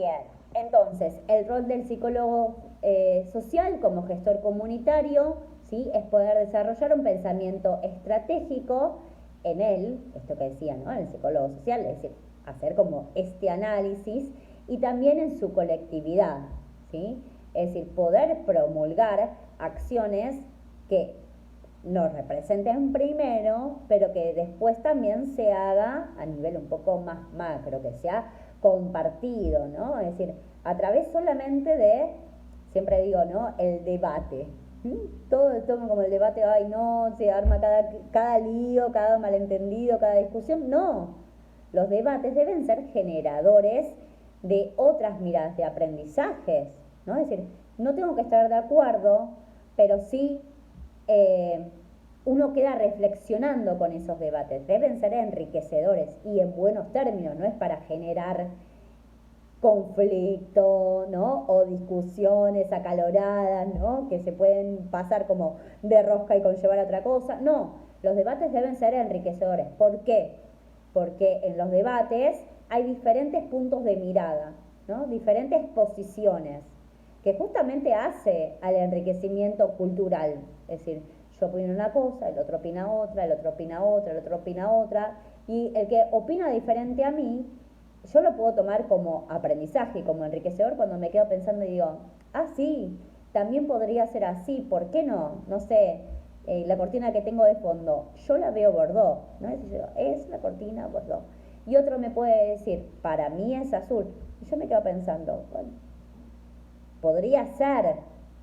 Bien, entonces, el rol del psicólogo social como gestor comunitario, ¿sí? Es poder desarrollar un pensamiento estratégico en él, esto que decía, ¿no? El psicólogo social, es decir, hacer como este análisis y también en su colectividad, ¿sí? Es decir, poder promulgar acciones que nos representen primero, pero que después también se haga a nivel un poco más macro, que sea compartido, ¿no? Es decir, a través solamente de, siempre digo, ¿no? El debate. Todo toma como el debate, ay no, se arma cada lío, cada malentendido, cada discusión. No, los debates deben ser generadores de otras miradas, de aprendizajes, ¿no? Es decir, no tengo que estar de acuerdo, pero sí uno queda reflexionando con esos debates. Deben ser enriquecedores y en buenos términos, no es para generar conflicto, ¿no? O discusiones acaloradas, ¿no? Que se pueden pasar como de rosca y conllevar a otra cosa. No, los debates deben ser enriquecedores. ¿Por qué? Porque en los debates hay diferentes puntos de mirada, ¿no? Diferentes posiciones, que justamente hace al enriquecimiento cultural. Es decir, yo opino una cosa, el otro opina otra, el otro opina otra, el otro opina otra, y el que opina diferente a mí, yo lo puedo tomar como aprendizaje, como enriquecedor cuando me quedo pensando y digo, ah, sí, también podría ser así, ¿por qué no? No sé, la cortina que tengo de fondo, yo la veo bordó, ¿no? Es la cortina bordó. Y otro me puede decir, para mí es azul. Y yo me quedo pensando, bueno, podría ser,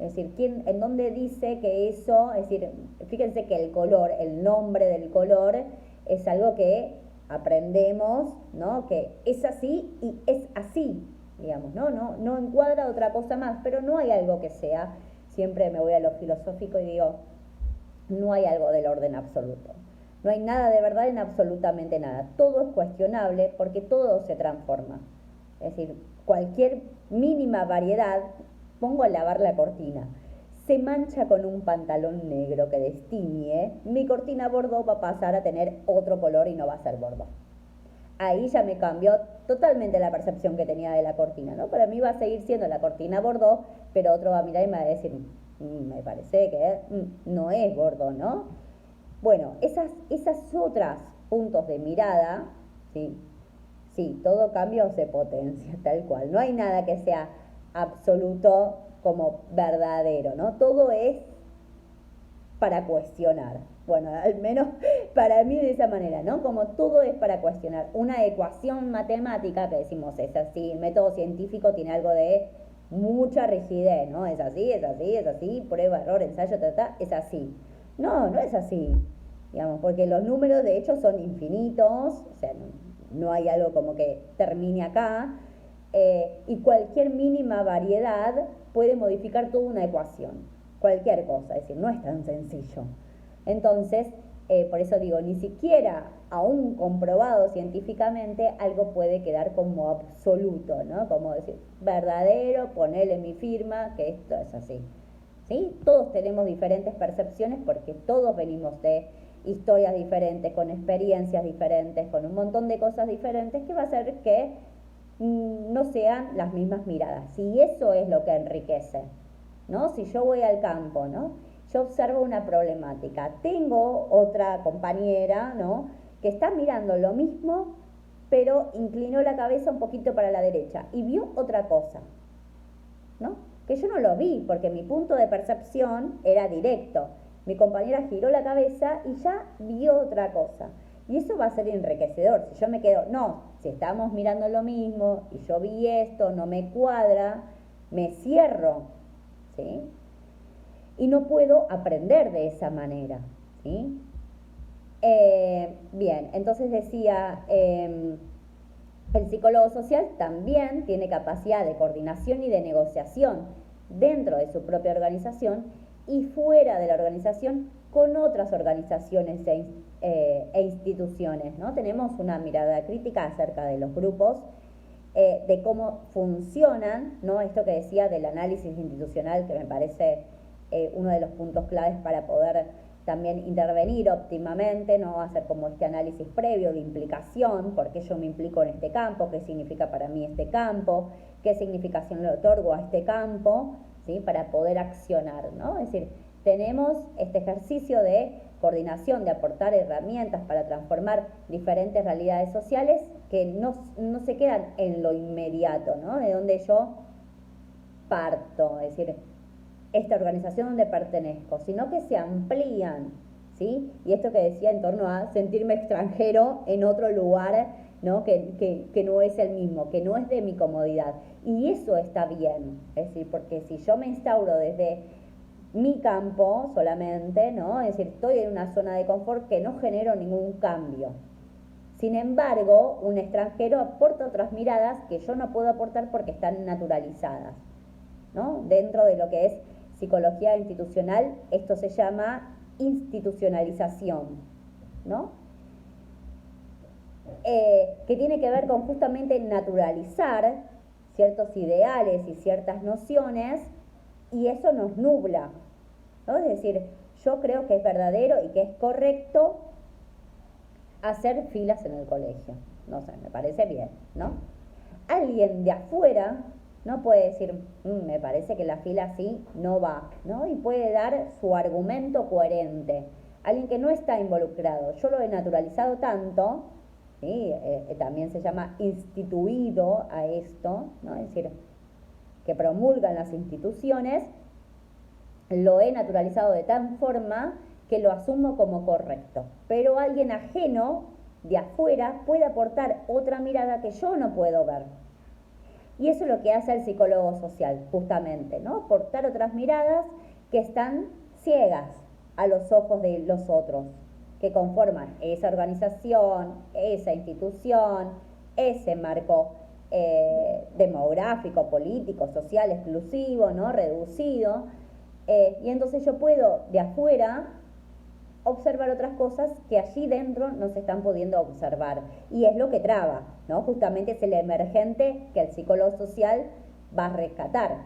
es decir, ¿en dónde dice que eso? Es decir, fíjense que el color, el nombre del color, es algo que aprendemos, ¿no? Que es así y es así, digamos, ¿no? No encuadra otra cosa más, pero no hay algo que sea. Siempre me voy a lo filosófico y digo, no hay algo del orden absoluto. No hay nada de verdad en absolutamente nada. Todo es cuestionable porque todo se transforma. Es decir, cualquier mínima variedad, pongo a lavar la cortina, se mancha con un pantalón negro que destiñe, mi cortina bordó va a pasar a tener otro color y no va a ser bordó. Ahí ya me cambió totalmente la percepción que tenía de la cortina, ¿no? Para mí va a seguir siendo la cortina bordó, pero otro va a mirar y me va a decir, me parece que no es bordó, ¿no? Bueno, esas otras puntos de mirada, ¿sí? Sí, todo cambio se potencia, tal cual. No hay nada que sea absoluto como verdadero, ¿no? Todo es para cuestionar. Bueno, al menos para mí de esa manera, ¿no? Como todo es para cuestionar. Una ecuación matemática que decimos es así, el método científico tiene algo de mucha rigidez, ¿no? Es así, es así, es así, prueba, error, ensayo, es así. No, no es así, digamos, porque los números de hecho son infinitos, o sea, no hay algo como que termine acá, y cualquier mínima variedad puede modificar toda una ecuación, cualquier cosa, es decir, no es tan sencillo. Entonces, por eso digo, ni siquiera aún comprobado científicamente algo puede quedar como absoluto, ¿no? Como decir, verdadero, ponele mi firma, que esto es así. ¿Sí? Todos tenemos diferentes percepciones porque todos venimos de historias diferentes, con experiencias diferentes, con un montón de cosas diferentes que va a hacer que no sean las mismas miradas. Y eso es lo que enriquece, ¿no? Si yo voy al campo, ¿no? Yo observo una problemática, tengo otra compañera, ¿no? Que está mirando lo mismo, pero inclinó la cabeza un poquito para la derecha y vio otra cosa, ¿no? Que yo no lo vi porque mi punto de percepción era directo. Mi compañera giró la cabeza y ya vio otra cosa. Y eso va a ser enriquecedor. Si yo me quedo, no, si estamos mirando lo mismo y yo vi esto, no me cuadra, me cierro, ¿sí? Y no puedo aprender de esa manera, ¿sí? Bien, entonces decía, el psicólogo social también tiene capacidad de coordinación y de negociación dentro de su propia organización y fuera de la organización con otras organizaciones e instituciones, ¿no? Tenemos una mirada crítica acerca de los grupos, de cómo funcionan, ¿no? Esto que decía del análisis institucional, que me parece uno de los puntos claves para poder también intervenir óptimamente, ¿no? Hacer como este análisis previo de implicación, por qué yo me implico en este campo, qué significa para mí este campo, qué significación le otorgo a este campo, ¿sí? Para poder accionar, ¿no? Es decir, tenemos este ejercicio de coordinación, de aportar herramientas para transformar diferentes realidades sociales que no se quedan en lo inmediato, ¿no? De donde yo parto, es decir, esta organización donde pertenezco, sino que se amplían, ¿sí? Y esto que decía en torno a sentirme extranjero en otro lugar, ¿no? Que no es el mismo, que no es de mi comodidad. Y eso está bien, es decir, porque si yo me instauro desde mi campo solamente, ¿no? Es decir, estoy en una zona de confort que no genero ningún cambio. Sin embargo, un extranjero aporta otras miradas que yo no puedo aportar porque están naturalizadas, ¿no? Dentro de lo que es psicología institucional, esto se llama institucionalización, ¿no? Que tiene que ver con justamente naturalizar ciertos ideales y ciertas nociones, y eso nos nubla, ¿no? Es decir, yo creo que es verdadero y que es correcto hacer filas en el colegio. No sé, me parece bien, ¿no? Alguien de afuera no puede decir, me parece que la fila así no va, ¿no? Y puede dar su argumento coherente. Alguien que no está involucrado, yo lo he naturalizado tanto, ¿sí? También se llama instituido a esto, ¿no? Es decir, que promulgan las instituciones, lo he naturalizado de tal forma que lo asumo como correcto. Pero alguien ajeno, de afuera, puede aportar otra mirada que yo no puedo ver. Y eso es lo que hace el psicólogo social, justamente, ¿no? Aportar otras miradas que están ciegas a los ojos de los otros, que conforman esa organización, esa institución, ese marco demográfico, político, social, exclusivo, ¿no? Reducido. Y entonces yo puedo, de afuera, observar otras cosas que allí dentro no se están pudiendo observar. Y es lo que traba, ¿no? Justamente es el emergente que el psicólogo social va a rescatar,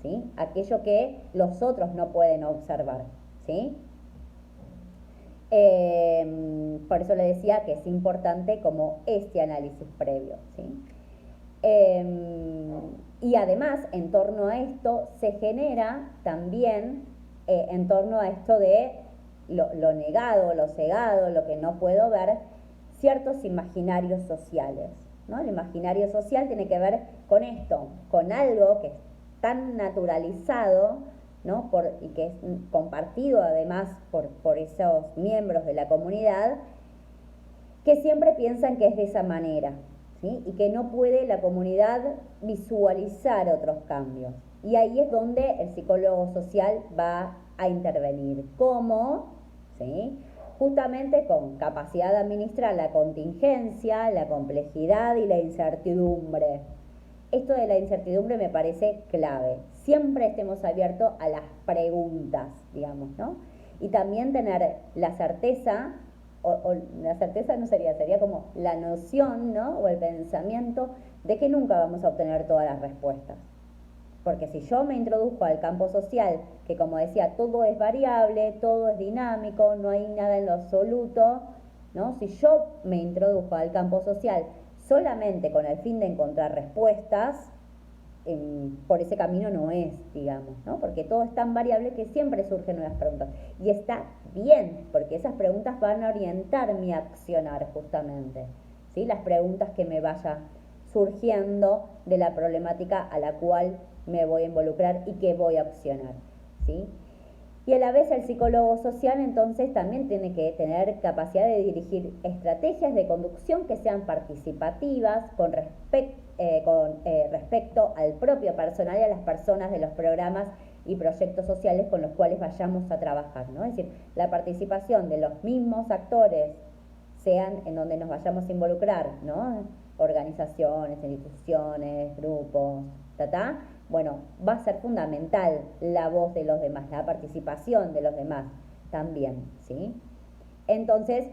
¿sí? Aquello que los otros no pueden observar, ¿sí? Por eso le decía que es importante como este análisis previo, ¿sí? Y además, en torno a esto, se genera también, en torno a esto de lo negado, lo cegado, lo que no puedo ver, ciertos imaginarios sociales, ¿no? El imaginario social tiene que ver con esto, con algo que es tan naturalizado, ¿no? Y que es compartido además por esos miembros de la comunidad, que siempre piensan que es de esa manera, ¿sí? Y que no puede la comunidad visualizar otros cambios. Y ahí es donde el psicólogo social va a intervenir. ¿Cómo? ¿Sí? Justamente con capacidad de administrar la contingencia, la complejidad y la incertidumbre. Esto de la incertidumbre me parece clave. Siempre estemos abiertos a las preguntas, digamos, ¿no? Y también tener la certeza, o la certeza no sería como la noción, ¿no? O el pensamiento de que nunca vamos a obtener todas las respuestas. Porque si yo me introduzco al campo social, que como decía, todo es variable, todo es dinámico, no hay nada en lo absoluto, ¿no? Si yo me introduzco al campo social solamente con el fin de encontrar respuestas, por ese camino no es, digamos, ¿no? Porque todo es tan variable que siempre surgen nuevas preguntas. Y está bien, porque esas preguntas van a orientar mi accionar justamente, ¿sí? Las preguntas que me vaya surgiendo de la problemática a la cual me voy a involucrar y que voy a accionar, ¿sí? Y a la vez el psicólogo social entonces también tiene que tener capacidad de dirigir estrategias de conducción que sean participativas con respecto al propio personal y a las personas de los programas y proyectos sociales con los cuales vayamos a trabajar, ¿no? Es decir, la participación de los mismos actores, sean en donde nos vayamos a involucrar, ¿no? Organizaciones, instituciones, grupos, bueno, va a ser fundamental la voz de los demás, la participación de los demás también, ¿sí? Entonces,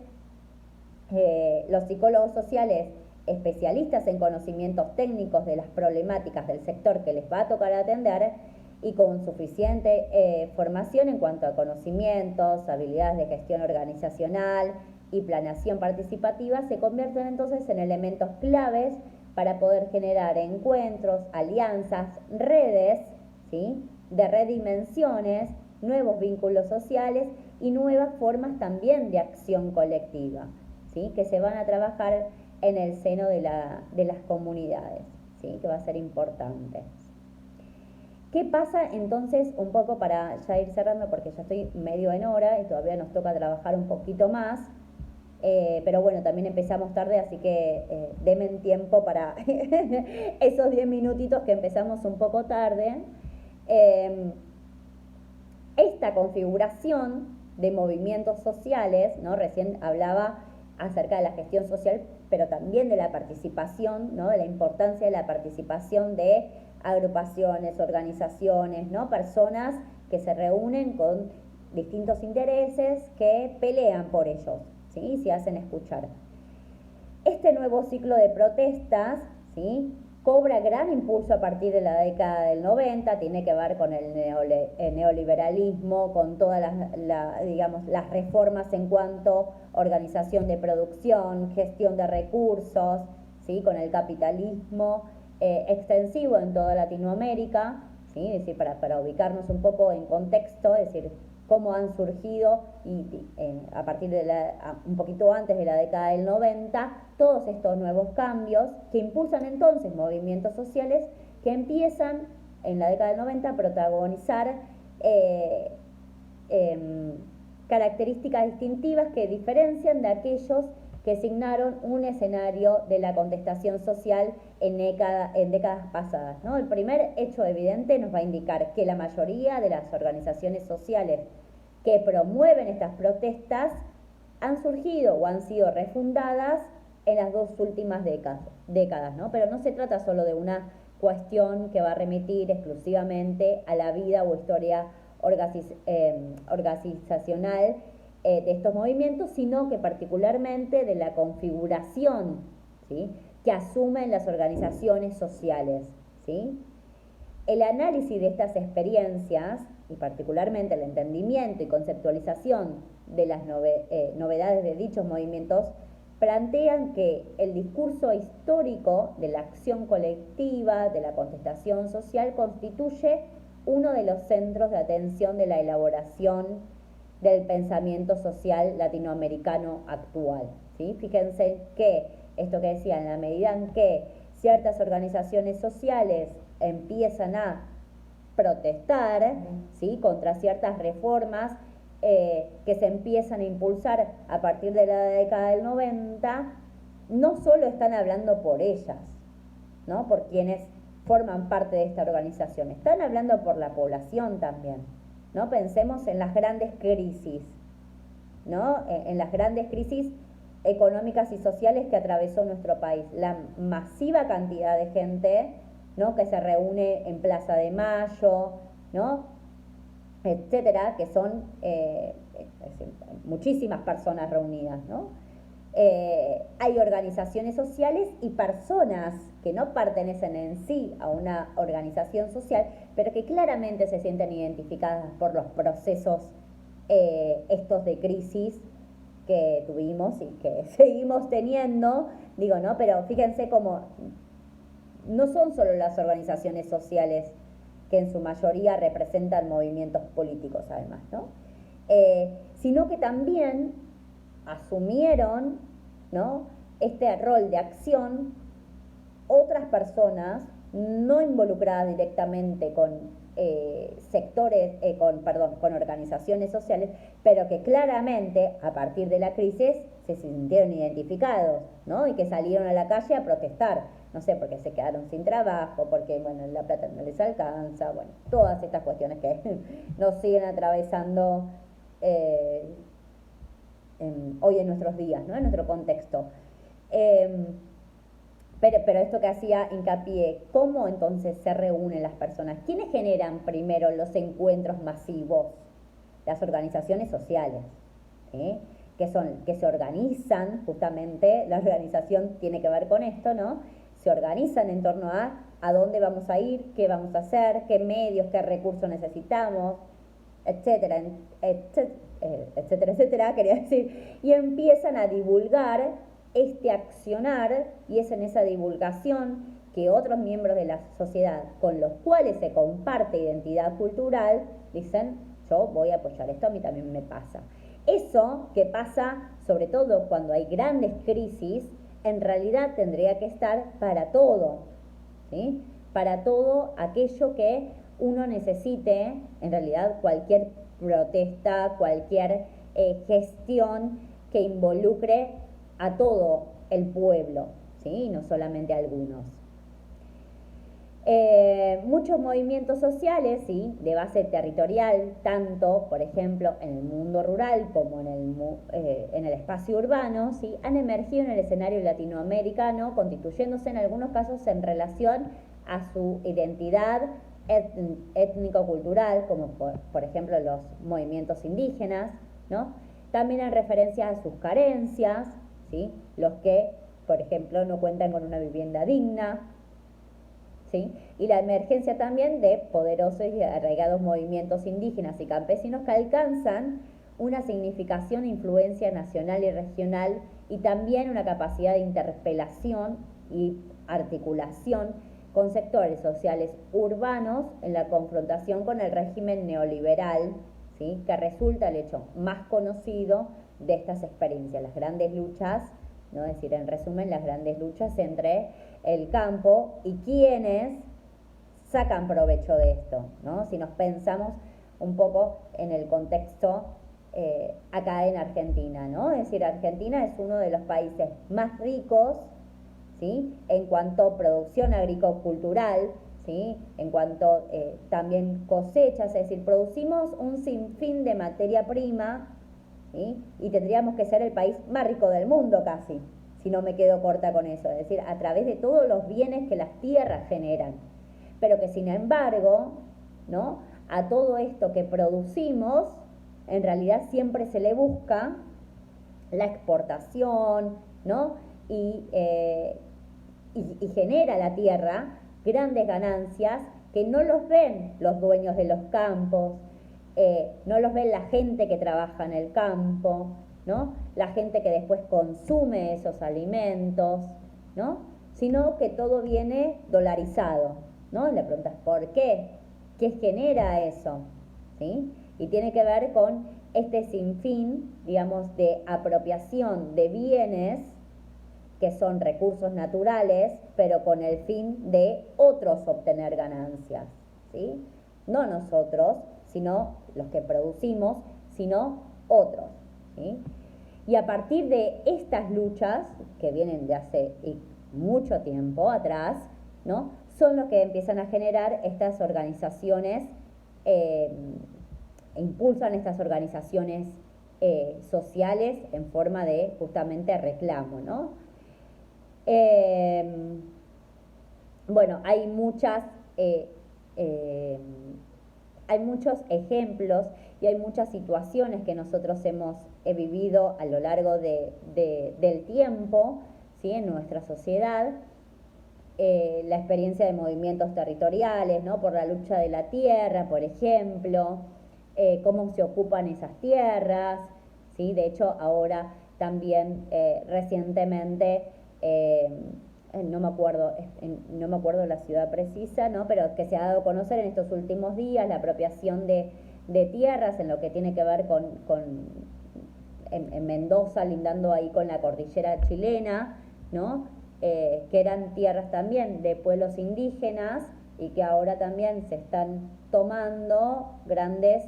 los psicólogos sociales especialistas en conocimientos técnicos de las problemáticas del sector que les va a tocar atender, y con suficiente formación en cuanto a conocimientos, habilidades de gestión organizacional y planeación participativa, se convierten entonces en elementos claves para poder generar encuentros, alianzas, redes, ¿sí?, de redimensiones, nuevos vínculos sociales y nuevas formas también de acción colectiva, ¿sí?, que se van a trabajar en el seno de las comunidades, ¿sí?, que va a ser importante. ¿Qué pasa entonces, un poco para ya ir cerrando, porque ya estoy medio en hora y todavía nos toca trabajar un poquito más, pero bueno, también empezamos tarde, así que denme tiempo para esos 10 minutitos que empezamos un poco tarde. Esta configuración de movimientos sociales, ¿no? Recién hablaba acerca de la gestión social, pero también de la participación, ¿no?, de la importancia de la participación de agrupaciones, organizaciones, ¿no?, personas que se reúnen con distintos intereses, que pelean por ellos, ¿sí?, se hacen escuchar. Este nuevo ciclo de protestas, ¿sí?, cobra gran impulso a partir de la década del 90, tiene que ver con el neoliberalismo, con todas las reformas en cuanto a organización de producción, gestión de recursos, ¿sí?, con el capitalismo extensivo en toda Latinoamérica, ¿sí?, es decir, para ubicarnos un poco en contexto, es decir, cómo han surgido a partir de un poquito antes de la década del 90, todos estos nuevos cambios que impulsan entonces movimientos sociales que empiezan en la década del 90 a protagonizar características distintivas que diferencian de aquellos que signaron un escenario de la contestación social en décadas pasadas, ¿no? El primer hecho evidente nos va a indicar que la mayoría de las organizaciones sociales que promueven estas protestas han surgido o han sido refundadas en las 2 últimas décadas, ¿no? Pero no se trata solo de una cuestión que va a remitir exclusivamente a la vida o historia organizacional de estos movimientos, sino que particularmente de la configuración, ¿sí?, que asumen las organizaciones sociales, ¿sí? El análisis de estas experiencias, y particularmente el entendimiento y conceptualización de las novedades de dichos movimientos, plantean que el discurso histórico de la acción colectiva, de la contestación social, constituye uno de los centros de atención de la elaboración del pensamiento social latinoamericano actual, ¿sí? Fíjense que esto que decía, en la medida en que ciertas organizaciones sociales empiezan a protestar, ¿sí?, contra ciertas reformas que se empiezan a impulsar a partir de la década del 90, no solo están hablando por ellas, ¿no?, por quienes forman parte de esta organización, están hablando por la población también, ¿no? Pensemos en las grandes crisis, ¿no?, en las grandes crisis económicas y sociales que atravesó nuestro país, la masiva cantidad de gente, ¿no?, que se reúne en Plaza de Mayo, ¿no?, etcétera, que son muchísimas personas reunidas, ¿no? Hay organizaciones sociales y personas que no pertenecen en sí a una organización social, pero que claramente se sienten identificadas por los procesos estos de crisis que tuvimos y que seguimos teniendo, digo, ¿no? Pero fíjense cómo no son solo las organizaciones sociales que en su mayoría representan movimientos políticos, además, ¿no? Sino que también asumieron, ¿no?, este rol de acción otras personas no involucradas directamente con sectores, con organizaciones sociales, pero que claramente a partir de la crisis se sintieron identificados, ¿no?, y que salieron a la calle a protestar, no sé, porque se quedaron sin trabajo, porque, bueno, la plata no les alcanza, bueno, todas estas cuestiones que nos siguen atravesando hoy en nuestros días, ¿no?, en nuestro contexto. Pero esto que hacía hincapié, ¿cómo entonces se reúnen las personas? ¿Quiénes generan primero los encuentros masivos? Las organizaciones sociales, ¿sí?, que se organizan, justamente, la organización tiene que ver con esto, ¿no? Se organizan en torno a a dónde vamos a ir, qué vamos a hacer, qué medios, qué recursos necesitamos, etcétera, etcétera, etcétera, quería decir, y empiezan a divulgar este accionar, y es en esa divulgación que otros miembros de la sociedad con los cuales se comparte identidad cultural dicen, yo voy a apoyar esto, a mí también me pasa. Eso que pasa sobre todo cuando hay grandes crisis, en realidad tendría que estar para todo, ¿sí? Para todo aquello que uno necesite, en realidad cualquier protesta, cualquier gestión que involucre a todo el pueblo, ¿sí? No solamente a algunos. Muchos movimientos sociales, ¿sí? De base territorial, tanto, por ejemplo, en el mundo rural como en el espacio urbano, ¿sí? Han emergido en el escenario latinoamericano, constituyéndose en algunos casos en relación a su identidad étnico-cultural, como por ejemplo los movimientos indígenas, ¿no? También en referencia a sus carencias, ¿sí? Los que, por ejemplo, no cuentan con una vivienda digna, ¿sí? Y la emergencia también de poderosos y arraigados movimientos indígenas y campesinos que alcanzan una significación e influencia nacional y regional, y también una capacidad de interpelación y articulación con sectores sociales urbanos en la confrontación con el régimen neoliberal, ¿sí? Que resulta el hecho más conocido de estas experiencias, las grandes luchas, ¿no? Es decir, en resumen, las grandes luchas entre el campo y quienes sacan provecho de esto, ¿no? Si nos pensamos un poco en el contexto acá en Argentina, ¿no? Es decir, Argentina es uno de los países más ricos, ¿sí? En cuanto a producción agricultural, ¿sí? En cuanto también cosechas, es decir, producimos un sinfín de materia prima, ¿sí? Y tendríamos que ser el país más rico del mundo casi, si no me quedo corta con eso, es decir, a través de todos los bienes que las tierras generan, pero que sin embargo, ¿no? A todo esto que producimos, en realidad siempre se le busca la exportación, ¿no? Y genera la tierra grandes ganancias que no los ven los dueños de los campos, no los ven la gente que trabaja en el campo, ¿no? La gente que después consume esos alimentos, ¿no? Sino que todo viene dolarizado, ¿no? Le preguntas, ¿por qué? ¿Qué genera eso? ¿Sí? Y tiene que ver con este sinfín, digamos, de apropiación de bienes que son recursos naturales, pero con el fin de otros obtener ganancias, ¿sí? No nosotros, sino los que producimos, sino otros, ¿sí? Y a partir de estas luchas, que vienen de hace mucho tiempo atrás, ¿no? Son los que empiezan a generar estas organizaciones, impulsan estas organizaciones sociales en forma de justamente reclamo, ¿no? Bueno, hay muchos ejemplos y hay muchas situaciones que nosotros hemos vivido a lo largo del tiempo, ¿sí? En nuestra sociedad. La experiencia de movimientos territoriales, ¿no? Por la lucha de la tierra, por ejemplo, cómo se ocupan esas tierras, ¿sí? De hecho, ahora también recientemente, no me acuerdo la ciudad precisa, ¿no? Pero que se ha dado a conocer en estos últimos días la apropiación de tierras en lo que tiene que ver en Mendoza, lindando ahí con la cordillera chilena, ¿no? Que eran tierras también de pueblos indígenas y que ahora también se están tomando grandes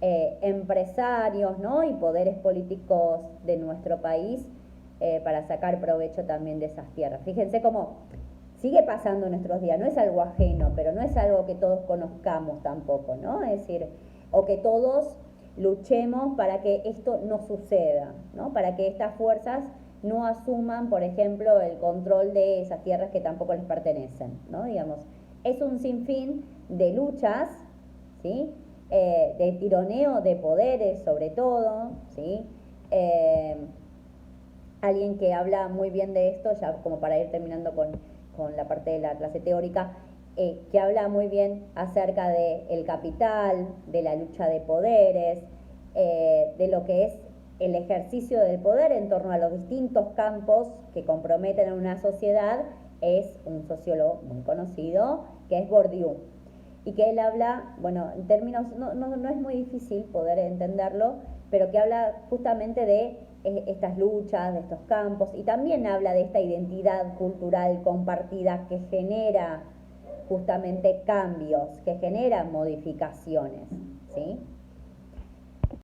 empresarios, ¿no? Y poderes políticos de nuestro país para sacar provecho también de esas tierras. Fíjense cómo sigue pasando en nuestros días, no es algo ajeno, pero no es algo que todos conozcamos tampoco, ¿no? Es decir, o que todos luchemos para que esto no suceda, ¿no? Para que estas fuerzas no asuman, por ejemplo, el control de esas tierras que tampoco les pertenecen, ¿no? Digamos, es un sinfín de luchas, ¿sí? De tironeo de poderes sobre todo, ¿sí? Alguien que habla muy bien de esto, ya como para ir terminando con la parte de la clase teórica, que habla muy bien acerca del capital, de la lucha de poderes, de lo que es el ejercicio del poder en torno a los distintos campos que comprometen a una sociedad. Es un sociólogo muy conocido, que es Bourdieu, y que él habla, bueno, en términos, no es muy difícil poder entenderlo, pero que habla justamente de estas luchas, de estos campos, y también habla de esta identidad cultural compartida que genera justamente cambios, que generan modificaciones, ¿sí?